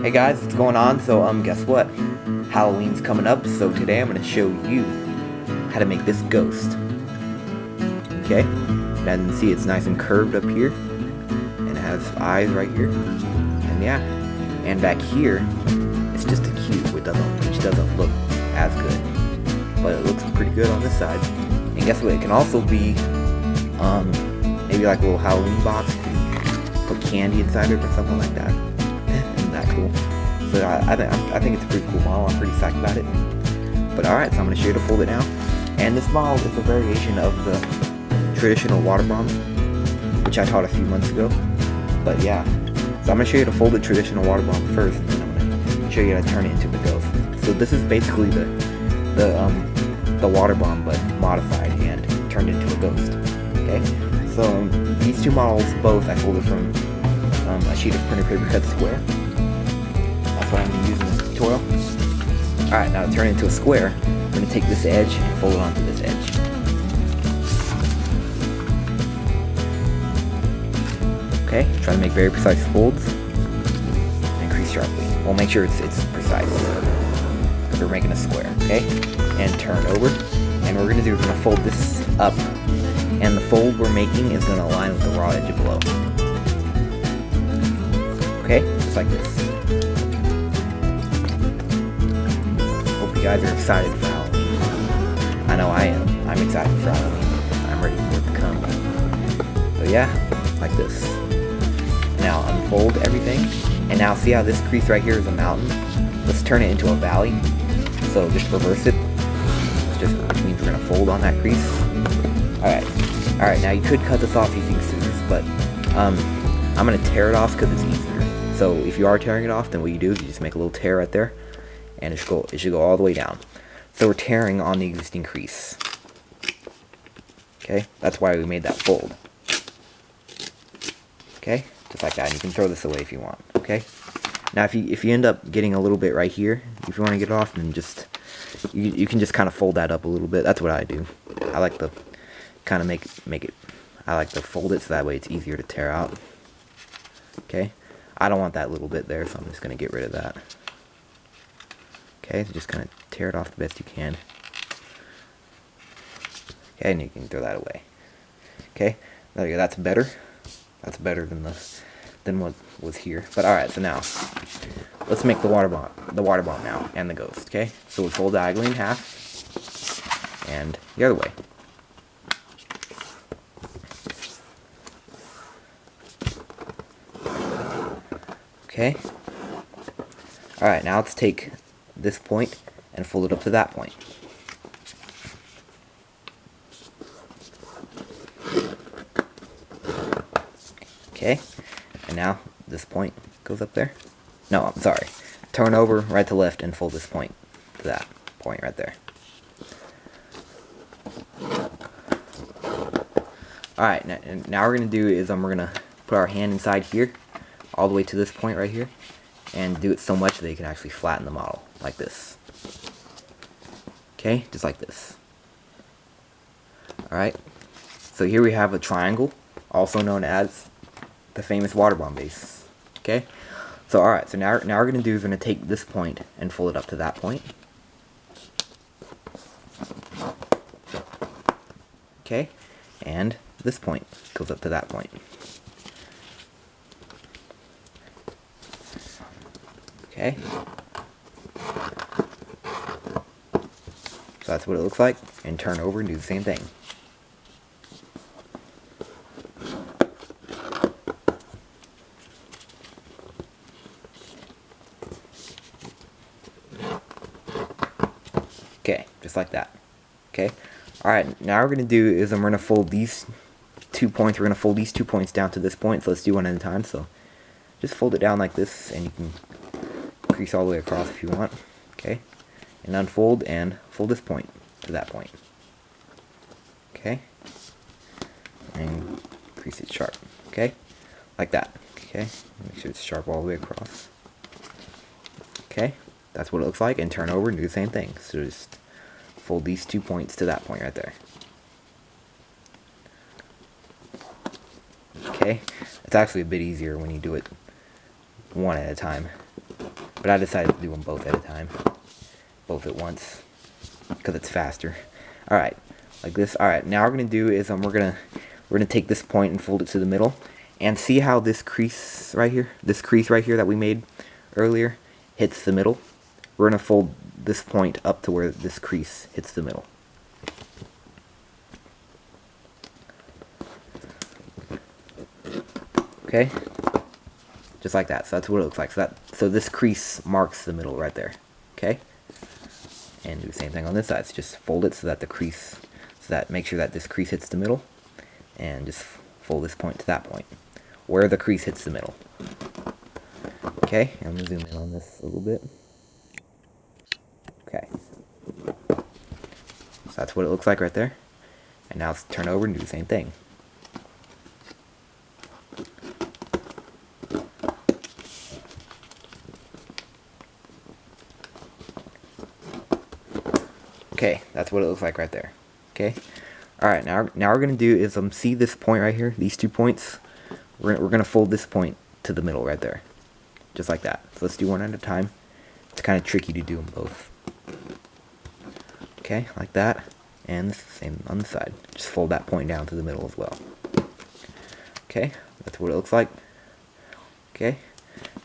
Hey guys, what's going on? So guess what? Halloween's coming up, so today I'm gonna show you how to make this ghost. Okay? As you can see, it's nice and curved up here, and it has eyes right here. And yeah, and back here, it's just a cube, which doesn't look as good, but it looks pretty good on this side. And guess what? It can also be maybe like a little Halloween box. You can put candy inside it or something like that. Isn't that cool? So I think it's a pretty cool model. I'm pretty psyched about it. But alright, so I'm going to show you how to fold it now. And this model is a variation of the traditional water bomb, which I taught a few months ago. But yeah, so I'm going to show you how to fold the traditional water bomb first, and then I'm going to show you how to turn it into the ghost. So this is basically the water bomb, but modified and turned into a ghost. Okay, so these two models both I folded from a sheet of printer paper cut square. That's what I'm going to use in this tutorial. Alright, now to turn it into a square, I'm going to take this edge and fold it onto this edge. Okay, try to make very precise folds. Increase sharply. We'll make sure it's precise, because we're making a square, okay? And turn over. And what we're going to do is we're going to fold this up, and the fold we're making is going to align with the raw edge below. Okay, just like this. Hope you guys are excited for Halloween. I know I am. I'm excited for Halloween. I'm ready for it to come. So yeah, like this. Now unfold everything. And now see how this crease right here is a mountain? Let's turn it into a valley. So just reverse it. Which means we're going to fold on that crease. Alright, now you could cut this off using scissors, but I'm going to tear it off because it's easier. So if you are tearing it off, then what you do is you just make a little tear right there, and it should go all the way down. So we're tearing on the existing crease. Okay, that's why we made that fold. Okay, just like that. And you can throw this away if you want. Okay. Now if you end up getting a little bit right here, if you want to get it off, then just you can just kind of fold that up a little bit. That's what I do. I like to kind of make it. I like to fold it so that way it's easier to tear out. Okay. I don't want that little bit there, so I'm just going to get rid of that. Okay, so just kind of tear it off the best you can. Okay, and you can throw that away. Okay, there you go. That's better. That's better than what was here. But alright, so now let's make the water bomb now, and the ghost. Okay, so we fold diagonally in half, and the other way. Okay. Alright, now let's take this point and fold it up to that point. Okay. And now this point goes up there. No, I'm sorry. Turn over right to left and fold this point to that point right there. Alright, now we're going to do is we're going to put our hand inside here, all the way to this point right here, and do it so much that you can actually flatten the model, like this. Okay, just like this. Alright, so here we have a triangle, also known as the famous water bomb base. Okay, so alright, so now we're going to do is we're going to take this point and fold it up to that point. Okay, and this point goes up to that point. Okay, so that's what it looks like, and turn over and do the same thing. Okay, just like that. Okay, alright, now what we're going to do is we're going to fold these 2 points, we're going to fold these 2 points down to this point, so let's do one at a time. So just fold it down like this, and you can crease all the way across if you want. Okay, and unfold and fold this point to that point. Okay, and crease it sharp. Okay, like that. Okay, make sure it's sharp all the way across. Okay, that's what it looks like, and turn over and do the same thing. So just fold these 2 points to that point right there. Okay, it's actually a bit easier when you do it one at a time. but I decided to do them both at a time, both at once, because it's faster. All right, like this. All right, now what we're gonna do is we're gonna take this point and fold it to the middle, and see how this crease right here that we made earlier hits the middle. We're gonna fold this point up to where this crease hits the middle. Okay, just like that. So that's what it looks like. So this crease marks the middle right there. Okay, and do the same thing on this side. So just fold it so that make sure that this crease hits the middle, and just fold this point to that point where the crease hits the middle. Okay, and I'm gonna zoom in on this a little bit. Okay, so that's what it looks like right there. And now let's turn over and do the same thing. Okay, that's what it looks like right there. Okay, all right. Now we're gonna do is see this point right here, these 2 points. We're gonna fold this point to the middle right there, just like that. So let's do one at a time. It's kind of tricky to do them both. Okay, like that, and the same on the side. Just fold that point down to the middle as well. Okay, that's what it looks like. Okay,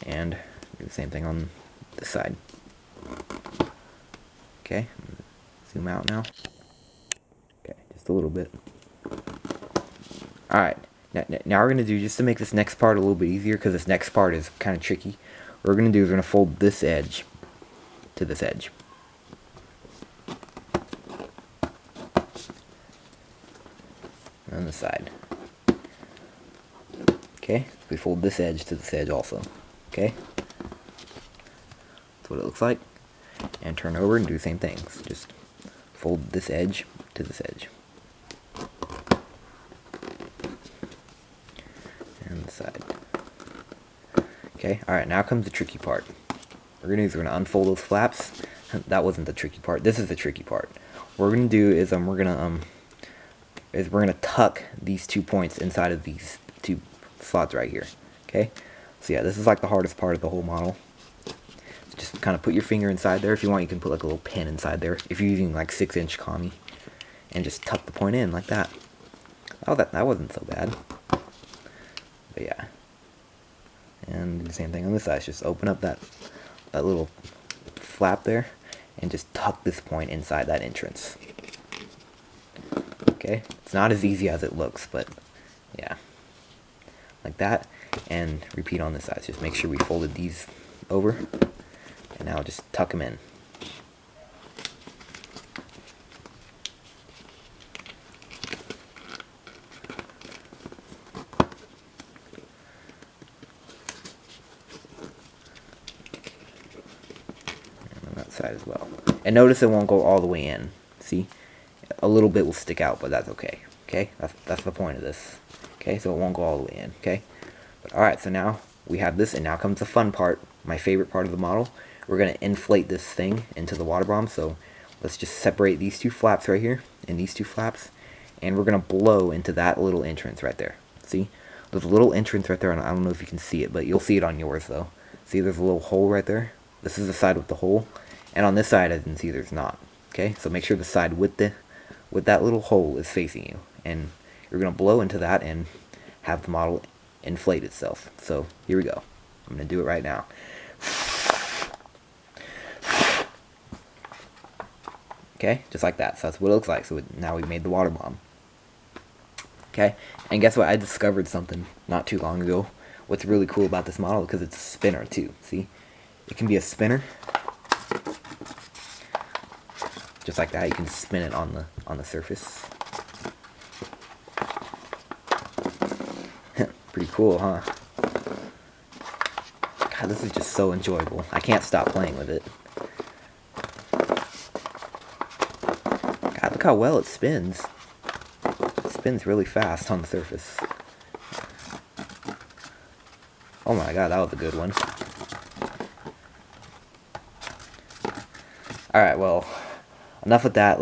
and do the same thing on this side. Okay. Zoom out now. Okay, just a little bit. Alright, now we're going to do, just to make this next part a little bit easier, because this next part is kind of tricky, what we're going to do is we're going to fold this edge to this edge. On the side. Okay, we fold this edge to this edge also. Okay? That's what it looks like. And turn over and do the same things. Just fold this edge to this edge. And the side. Okay, alright, now comes the tricky part. We're gonna unfold those flaps. That wasn't the tricky part. This is the tricky part. What we're gonna do is we're gonna tuck these 2 points inside of these 2 slots right here. Okay? So yeah, this is like the hardest part of the whole model. Just kind of put your finger inside there. If you want, you can put like a little pin inside there. If you're using like 6-inch kami, and just tuck the point in like that. Oh, that wasn't so bad. But yeah, and do the same thing on this side. Just open up that little flap there, and just tuck this point inside that entrance. Okay, it's not as easy as it looks, but yeah, like that. And repeat on this side. Just make sure we folded these over. And now just tuck them in. And on that side as well. And notice it won't go all the way in. See? A little bit will stick out, but that's okay. Okay? That's the point of this. Okay? So it won't go all the way in. Okay? But alright, so now we have this, and now comes the fun part, my favorite part of the model. We're going to inflate this thing into the water bomb. So let's just separate these 2 flaps right here and these 2 flaps, and we're going to blow into that little entrance right there. See? There's a little entrance right there, and I don't know if you can see it, but you'll see it on yours though. See, there's a little hole right there. This is the side with the hole, and on this side, as you can see, there's not. Okay? So make sure the side with that little hole is facing you, and you're going to blow into that and have the model inflate itself. So here we go. I'm going to do it right now. Okay, just like that. So that's what it looks like. So now we made the water bomb. Okay, and guess what? I discovered something not too long ago. What's really cool about this model, because it's a spinner too. See, it can be a spinner, just like that. You can spin it on the surface. Pretty cool, huh? God, this is just so enjoyable. I can't stop playing with it. God, look how well it spins. It spins really fast on the surface. Oh my god, that was a good one. Alright, well, enough with that.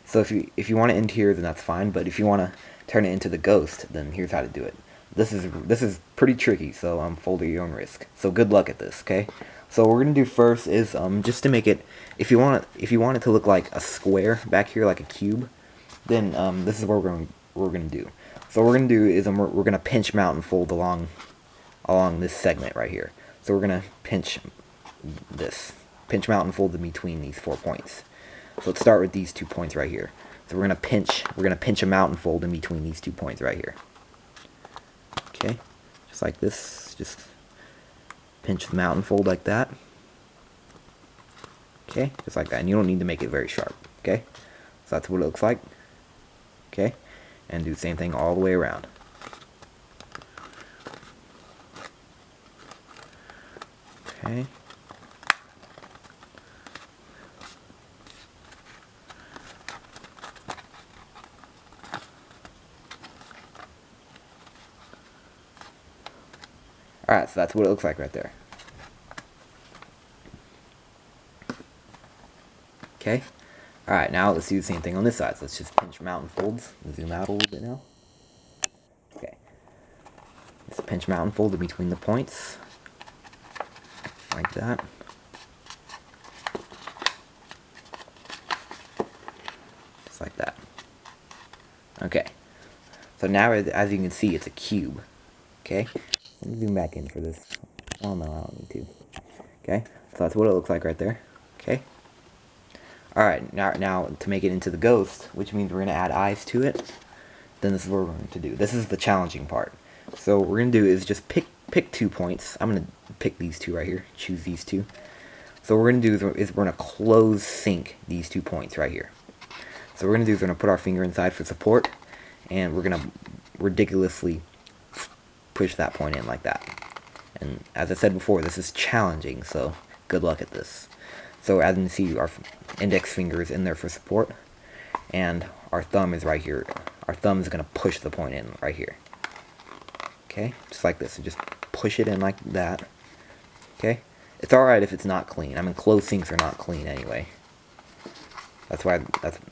So if you want to end here, then that's fine. But if you want to turn it into the ghost, then here's how to do it. This is pretty tricky, so fold at your own risk. So good luck at this, okay? So what we're gonna do first is just to make it, if you want it to look like a square back here, like a cube, then this is what we're gonna do. So what we're gonna do is we're gonna pinch, mount, and fold along this segment right here. So we're gonna pinch mount, and fold in between these 4 points. So let's start with these 2 points right here. So we're gonna pinch a mount and fold in between these 2 points right here. Okay, just like this. Just pinch the mount and fold like that. Okay, just like that. And you don't need to make it very sharp. Okay, so that's what it looks like. Okay, and do the same thing all the way around. Okay. Alright, so that's what it looks like right there. Okay. Alright, now let's do the same thing on this side. So let's just pinch, mount, and folds. Zoom out a little bit now. Okay. Let's pinch, mount, and fold in between the points. Like that. Just like that. Okay. So now, as you can see, it's a cube. Okay. Let me zoom back in for this. Oh no, I don't need to. Okay. So that's what it looks like right there. Okay. Alright, now to make it into the ghost, which means we're going to add eyes to it, then this is what we're going to do. This is the challenging part. So what we're going to do is just pick 2 points. I'm going to pick these 2 right here. Choose these 2. So what we're going to do is we're going to close sync these 2 points right here. So what we're going to do is we're going to put our finger inside for support, and we're going to ridiculously push that point in like that. And as I said before, this is challenging, so good luck at this. So as you can see, our index finger is in there for support, and our thumb is right here. Our thumb is going to push the point in right here. Okay, just like this. So just push it in like that. Okay, it's alright if it's not clean. I mean, closed sinks are not clean anyway.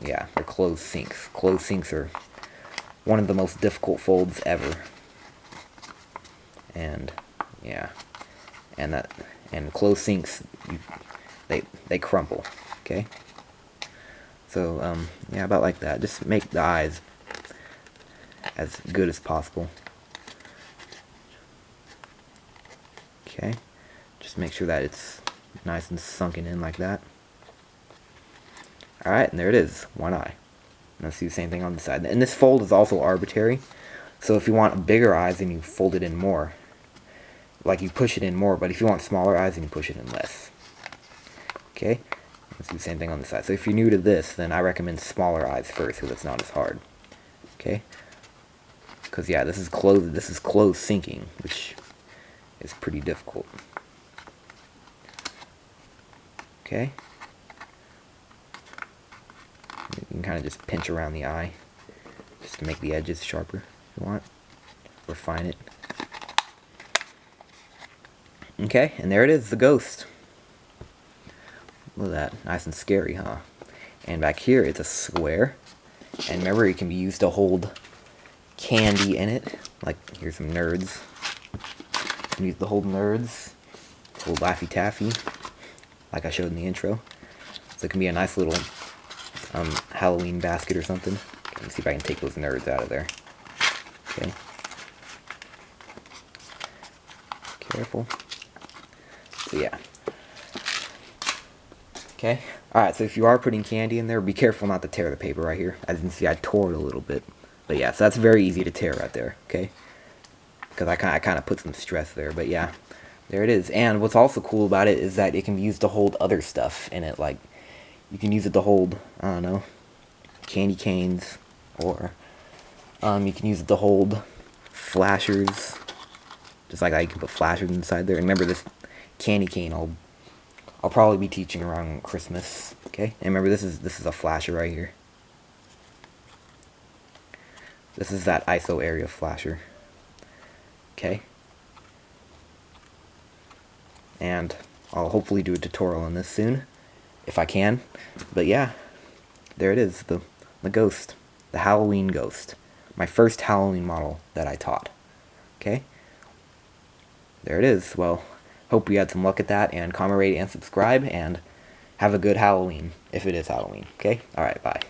Yeah, they're closed sinks. Closed sinks are one of the most difficult folds ever. And yeah, and closed sinks, they crumple. Okay, so yeah, about like that. Just make the eyes as good as possible. Okay, just make sure that it's nice and sunken in like that. Alright, and there it is, one eye. And let's do the same thing on the side. And this fold is also arbitrary, so if you want bigger eyes, then you fold it in more. Like, you push it in more, but if you want smaller eyes, then you push it in less. Okay, let's do the same thing on the side. So if you're new to this, then I recommend smaller eyes first, because it's not as hard. Okay, because yeah, this is closed syncing, which is pretty difficult. Okay, you can kind of just pinch around the eye, just to make the edges sharper if you want. Refine it. Okay, and there it is, the ghost. Look at that, nice and scary, huh? And back here, it's a square. And remember, it can be used to hold candy in it. Like, here's some nerds. You can use to hold nerds, hold Laffy Taffy, like I showed in the intro. So it can be a nice little Halloween basket or something. Let me see if I can take those nerds out of there. Okay. Careful. So yeah. Okay. Alright, so if you are putting candy in there, be careful not to tear the paper right here. As you can see, I tore it a little bit. But yeah, so that's very easy to tear right there, okay? Because I kind of put some stress there, but yeah. There it is. And what's also cool about it is that it can be used to hold other stuff in it. Like, you can use it to hold, I don't know, candy canes. Or you can use it to hold flashers. Just like I can put flashers inside there. And remember, this candy cane I'll probably be teaching around Christmas. Okay? And remember, this is a flasher right here. This is that ISO area flasher. Okay? And I'll hopefully do a tutorial on this soon, if I can. But yeah, there it is, the ghost. The Halloween ghost. My first Halloween model that I taught. Okay? There it is. Well, Hope you had some luck at that, and comment, rate, and subscribe, and have a good Halloween, if it is Halloween, okay? Alright, bye.